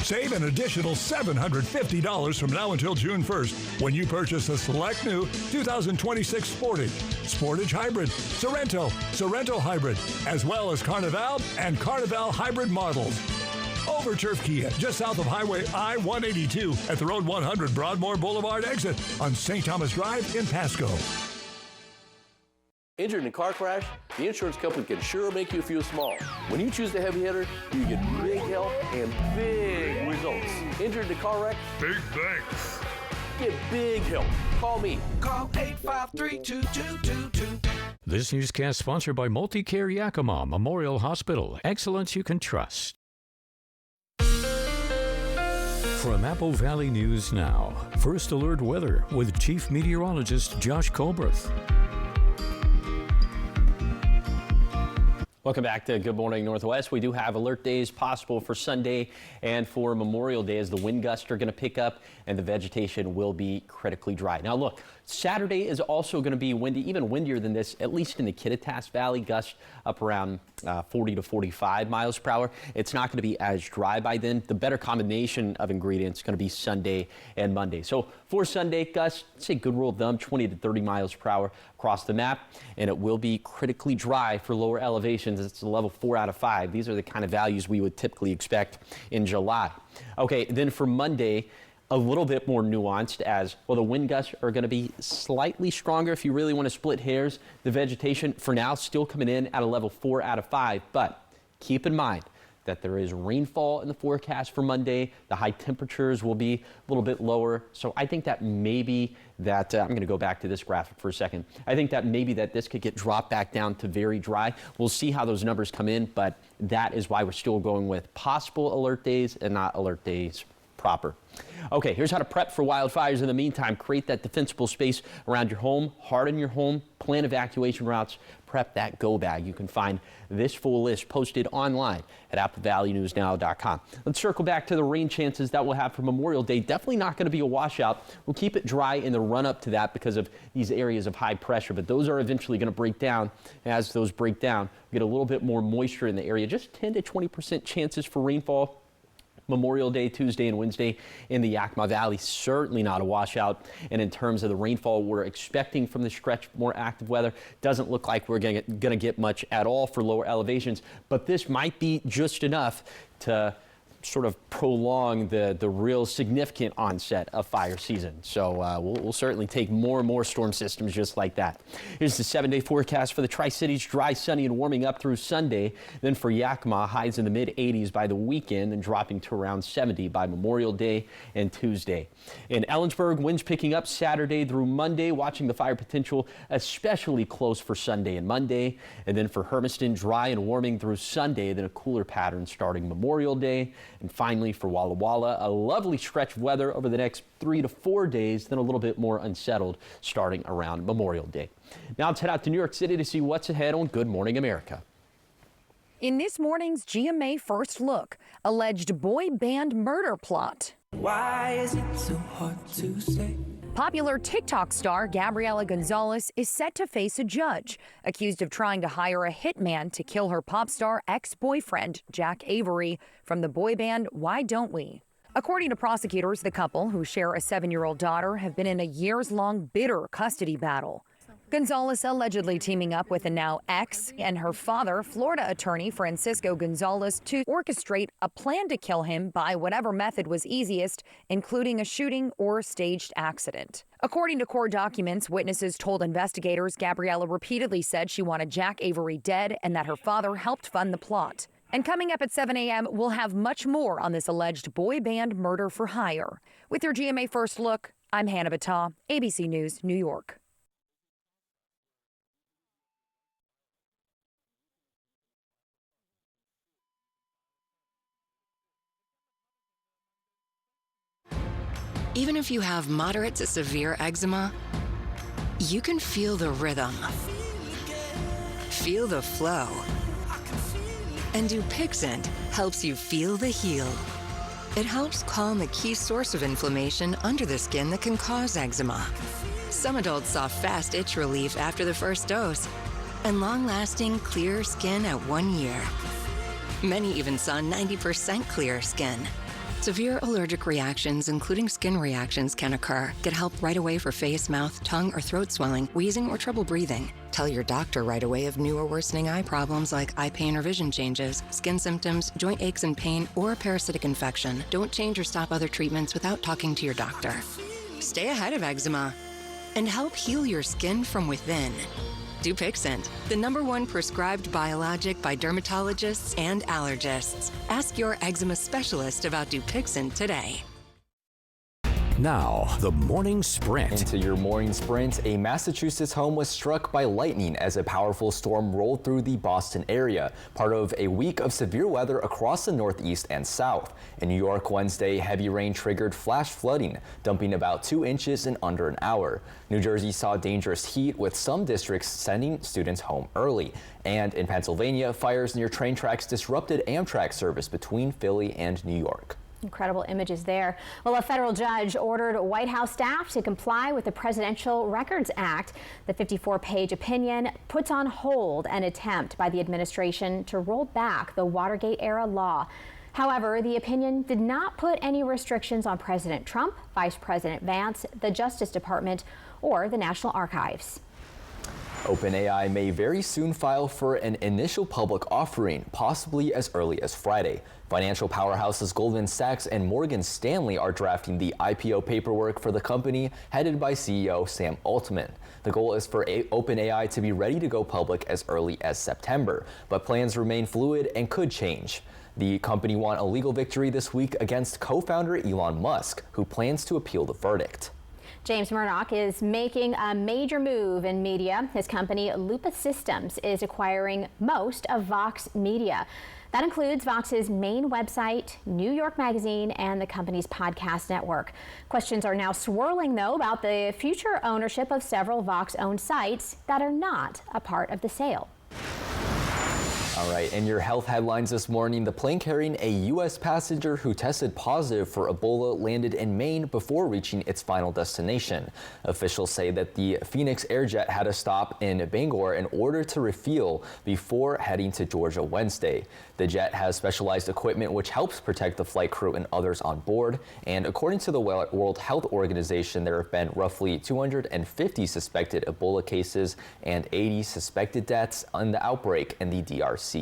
Save an additional $750 from now until June 1st when you purchase a select new 2026 Sportage Hybrid, Sorento Hybrid, as well as Carnival and Carnival Hybrid models. Overturf Kia, just south of Highway I-182 at the Road 100 Broadmoor Boulevard exit on St. Thomas Drive in Pasco. Injured in a car crash? The insurance company can sure make you feel small. When you choose the heavy hitter, you get big help and big results. Injured in a car wreck? Big thanks. Get big help. Call me. Call 853-2222. This newscast sponsored by Multicare Yakima Memorial Hospital. Excellence you can trust. From Apple Valley News Now, First Alert Weather with Chief Meteorologist Josh Colberth. Welcome back to Good Morning Northwest. We do have alert days possible for Sunday and for Memorial Day as the wind gusts are going to pick up and the vegetation will be critically dry. Now look, Saturday is also going to be windy, even windier than this, at least in the Kittitas Valley, gusts up around 40 to 45 miles per hour. It's not going to be as dry by then. The better combination of ingredients is going to be Sunday and Monday. So for Sunday, gusts, say good rule of thumb, 20 to 30 miles per hour across the map, and it will be critically dry for lower elevations. It's a level 4 out of 5. These are the kind of values we would typically expect in July. Okay, then for Monday, a little bit more nuanced as, well, the wind gusts are going to be slightly stronger if you really want to split hairs. The vegetation for now still coming in at a level 4 out of 5, but keep in mind that there is rainfall in the forecast for Monday. The high temperatures will be a little bit lower. So I think that maybe that, I'm going to go back to this graphic for a second. I think that maybe that this could get dropped back down to very dry. We'll see how those numbers come in, but that is why we're still going with possible alert days and not alert days proper. Okay, here's how to prep for wildfires in the meantime. Create that defensible space around your home, harden your home, plan evacuation routes, prep that go bag. You can find this full list posted online at AppleValleyNewsNow.com. Let's circle back to the rain chances that we'll have for Memorial Day. Definitely not going to be a washout. We'll keep it dry in the run up to that because of these areas of high pressure, but those are eventually going to break down. As those break down, we get a little bit more moisture in the area, just 10 to 20% chances for rainfall. Memorial Day, Tuesday and Wednesday in the Yakima Valley, certainly not a washout. And in terms of the rainfall we're expecting from the stretch of more active weather, doesn't look like we're going to get much at all for lower elevations. But this might be just enough to sort of prolong the real significant onset of fire season. So we'll certainly take more and more storm systems just like that. Here's the 7-day forecast for the Tri-Cities: dry, sunny, and warming up through Sunday. Then for Yakima, highs in the mid-80s by the weekend and dropping to around 70 by Memorial Day and Tuesday. In Ellensburg, winds picking up Saturday through Monday, watching the fire potential especially close for Sunday and Monday. And then for Hermiston, dry and warming through Sunday, then a cooler pattern starting Memorial Day. And finally, for Walla Walla, a lovely stretch of weather over the next 3 to 4 days, then a little bit more unsettled starting around Memorial Day. Now let's head out to New York City to see what's ahead on Good Morning America. In this morning's GMA First Look, alleged boy band murder plot. Why is it so hard to say? Popular TikTok star Gabriela Gonzalez is set to face a judge, accused of trying to hire a hitman to kill her pop star ex-boyfriend, Jack Avery, from the boy band Why Don't We? According to prosecutors, the couple, who share a 7-year-old daughter, have been in a years-long bitter custody battle. Gonzalez allegedly teaming up with a now ex and her father, Florida attorney Francisco Gonzalez, to orchestrate a plan to kill him by whatever method was easiest, including a shooting or staged accident. According to court documents, witnesses told investigators Gabriela repeatedly said she wanted Jack Avery dead and that her father helped fund the plot. And coming up at 7 a.m., we'll have much more on this alleged boy band murder for hire. With your GMA First Look, I'm Hannah Battah, ABC News, New York. Even if you have moderate to severe eczema, you can feel the rhythm, feel the flow. And Dupixent helps you feel the heal. It helps calm a key source of inflammation under the skin that can cause eczema. Some adults saw fast itch relief after the first dose and long-lasting clear skin at 1 year. Many even saw 90% clear skin. Severe allergic reactions, including skin reactions, can occur. Get help right away for face, mouth, tongue, or throat swelling, wheezing, or trouble breathing. Tell your doctor right away of new or worsening eye problems like eye pain or vision changes, skin symptoms, joint aches and pain, or a parasitic infection. Don't change or stop other treatments without talking to your doctor. Stay ahead of eczema and help heal your skin from within. Dupixent, the #1 prescribed biologic by dermatologists and allergists. Ask your eczema specialist about Dupixent today. Now, the morning sprint. Into your morning sprint, a Massachusetts home was struck by lightning as a powerful storm rolled through the Boston area, part of a week of severe weather across the Northeast and South. In New York Wednesday, heavy rain triggered flash flooding, dumping about 2 inches in under an hour. New Jersey saw dangerous heat, with some districts sending students home early. And in Pennsylvania, fires near train tracks disrupted Amtrak service between Philly and New York. Incredible images there. Well, a federal judge ordered White House staff to comply with the Presidential Records Act. The 54-page opinion puts on hold an attempt by the administration to roll back the Watergate-era law. However, the opinion did not put any restrictions on President Trump, Vice President Vance, the Justice Department, or the National Archives. OpenAI may very soon file for an initial public offering, possibly as early as Friday. Financial powerhouses Goldman Sachs and Morgan Stanley are drafting the IPO paperwork for the company, headed by CEO Sam Altman. The goal is for OpenAI to be ready to go public as early as September, but plans remain fluid and could change. The company won a legal victory this week against co-founder Elon Musk, who plans to appeal the verdict. James Murdoch is making a major move in media. His company, Lupa Systems, is acquiring most of Vox Media. That includes Vox's main website, New York Magazine, and the company's podcast network. Questions are now swirling, though, about the future ownership of several Vox-owned sites that are not a part of the sale. All right, in your health headlines this morning, the plane carrying a U.S. passenger who tested positive for Ebola landed in Maine before reaching its final destination. Officials say that the Phoenix Airjet had to stop in Bangor in order to refuel before heading to Georgia Wednesday. The jet has specialized equipment which helps protect the flight crew and others on board. And according to the World Health Organization, there have been roughly 250 suspected Ebola cases and 80 suspected deaths in the outbreak in the DRC.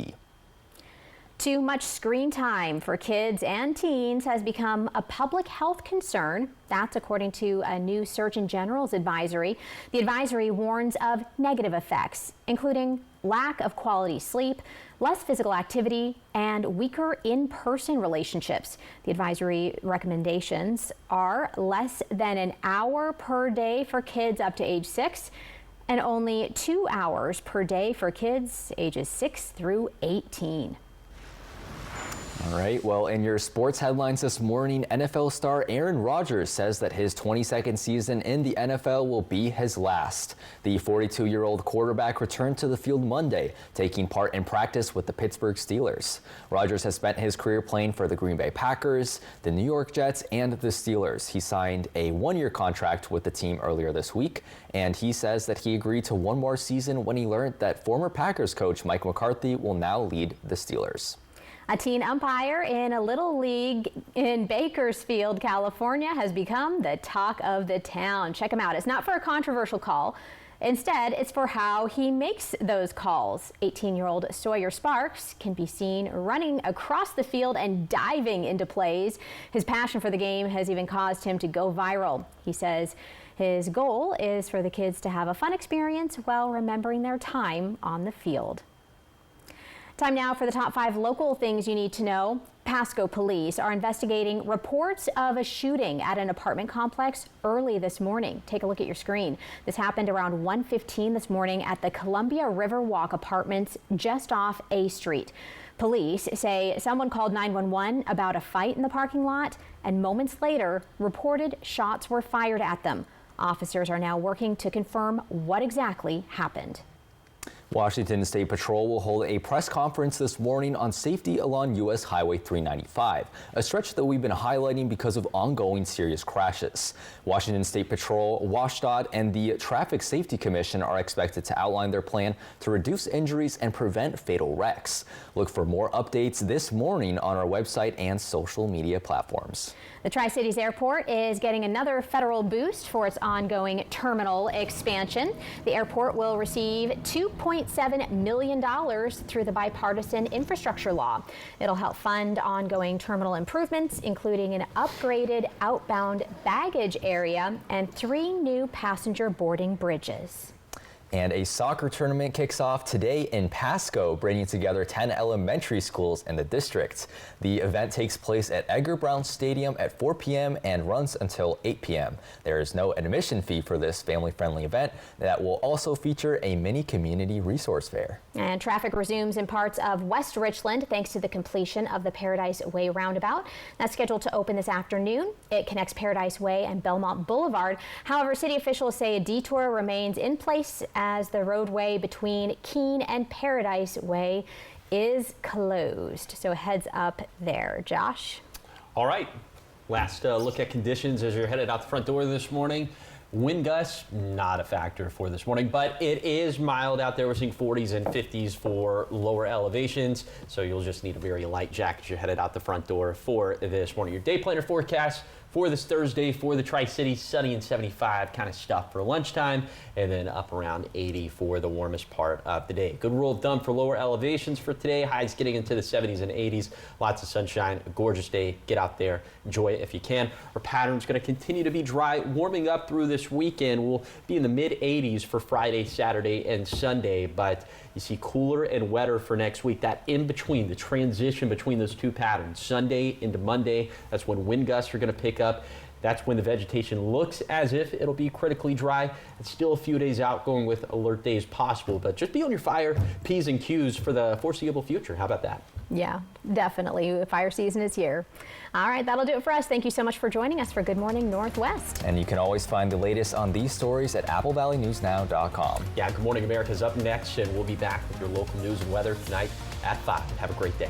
Too much screen time for kids and teens has become a public health concern. That's according to a new Surgeon General's advisory. The advisory warns of negative effects, including lack of quality sleep, less physical activity, and weaker in-person relationships. The advisory recommendations are less than an hour per day for kids up to age 6 and only 2 hours per day for kids ages 6 through 18. All right, well, in your sports headlines this morning, NFL star Aaron Rodgers says that his 22nd season in the NFL will be his last. The 42-year-old quarterback returned to the field Monday, taking part in practice with the Pittsburgh Steelers. Rodgers has spent his career playing for the Green Bay Packers, the New York Jets, and the Steelers. He signed a one-year contract with the team earlier this week, and he says that he agreed to one more season when he learned that former Packers coach Mike McCarthy will now lead the Steelers. A teen umpire in a little league in Bakersfield, California has become the talk of the town. Check him out. It's not for a controversial call. Instead, it's for how he makes those calls. 18-year-old Sawyer Sparks can be seen running across the field and diving into plays. His passion for the game has even caused him to go viral. He says his goal is for the kids to have a fun experience while remembering their time on the field. Time now for the top 5 local things you need to know. Pasco police are investigating reports of a shooting at an apartment complex early this morning. Take a look at your screen. This happened around 1:15 this morning at the Columbia Riverwalk Apartments just off A Street. Police say someone called 911 about a fight in the parking lot, and moments later reported shots were fired at them. Officers are now working to confirm what exactly happened. Washington State Patrol will hold a press conference this morning on safety along U.S. Highway 395, a stretch that we've been highlighting because of ongoing serious crashes. Washington State Patrol, WSDOT, and the Traffic Safety Commission are expected to outline their plan to reduce injuries and prevent fatal wrecks. Look for more updates this morning on our website and social media platforms. The Tri-Cities Airport is getting another federal boost for its ongoing terminal expansion. The airport will receive $2.7 million through the bipartisan infrastructure law. It'll help fund ongoing terminal improvements, including an upgraded outbound baggage area and 3 new passenger boarding bridges. And a soccer tournament kicks off today in Pasco, bringing together 10 elementary schools in the district. The event takes place at Edgar Brown Stadium at 4 p.m. and runs until 8 p.m. There is no admission fee for this family-friendly event that will also feature a mini community resource fair. And traffic resumes in parts of West Richland thanks to the completion of the Paradise Way roundabout. That's scheduled to open this afternoon. It connects Paradise Way and Belmont Boulevard. However, city officials say a detour remains in place as the roadway between Keene and Paradise Way is closed. So a heads up there. Josh? All right. Last look at conditions as you're headed out the front door this morning. Wind gusts, not a factor for this morning, but it is mild out there. We're seeing 40s and 50s for lower elevations, so you'll just need a very light jacket as you're headed out the front door for this morning. Your day planner forecast for this Thursday for the Tri-Cities, sunny and 75 kind of stuff for lunchtime, and then up around 80 for the warmest part of the day. Good rule of thumb for lower elevations for today. Highs getting into the 70s and 80s. Lots of sunshine, a gorgeous day. Get out there, enjoy it if you can. Our pattern's going to continue to be dry, warming up through this weekend. We'll be in the mid 80s for Friday, Saturday, and Sunday, but you see cooler and wetter for next week. That in between, the transition between those two patterns, Sunday into Monday, that's when wind gusts are going to pick up. That's when the vegetation looks as if it'll be critically dry. It's still a few days out, going with alert days possible, but just be on your fire P's and Q's for the foreseeable future. How about that? Yeah, definitely. Fire season is here. All right, that'll do it for us. Thank you so much for joining us for Good Morning Northwest. And you can always find the latest on these stories at applevalleyNewsNow.com. Yeah, Good Morning America is up next, and we'll be back with your local news and weather tonight at 5. Have a great day.